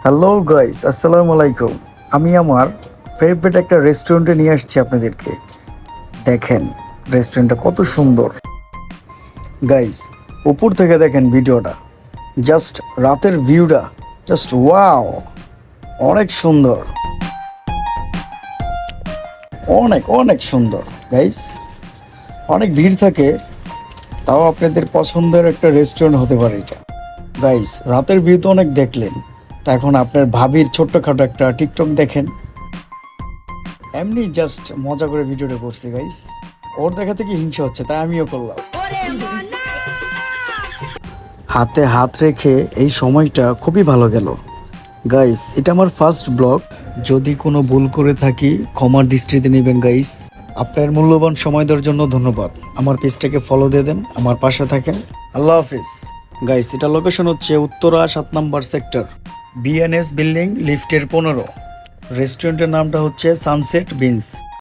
Hello guys, আসসালামু আলাইকুম। আমি আমার ফেভারিট একটা রেস্টুরেন্টে নিয়ে আসছি আপনাদেরকে। দেখেন রেস্টুরেন্টটা কত সুন্দর। গাইস, উপর থেকে দেখেন ভিডিওটা, জাস্ট রাতের ভিউটা, জাস্ট ওয়াও, অনেক সুন্দর, অনেক অনেক সুন্দর। গাইস, অনেক ভিড় থাকে, তাও আপনাদের পছন্দের একটা রেস্টুরেন্ট হতে পারে এটা। গাইস, রাতের ভিউ তো অনেক দেখলেন, তা এখন আপনার ভাবির ছোট্টখাটো একটা টিকটক দেখেন। এমনি জাস্ট মজা করে ভিডিওটা করছি গাইস। ওর দেখা থেকে হিংসা হচ্ছে, তাই আমিও করলাম। হাতে হাত রেখে এই সময়টা খুবই ভালো গেল। গাইস, এটা আমার ফার্স্ট ব্লগ, যদি কোনো ভুল করে থাকি ক্ষমার দৃষ্টিতে নেবেন গাইস। আপনার মূল্যবান সময় দেওয়ার জন্য ধন্যবাদ। আমার পেজটাকে ফলো দিয়ে দেন, আমার পাশে থাকেন। আল্লাহ হাফিজ। গাইস, এটা লোকেশন হচ্ছে উত্তরা 7 নম্বর সেক্টর, বিএনএস বিল্ডিং, লিফটের 15। রেস্টুরেন্টের নামটা হচ্ছে সানসেট বিনস।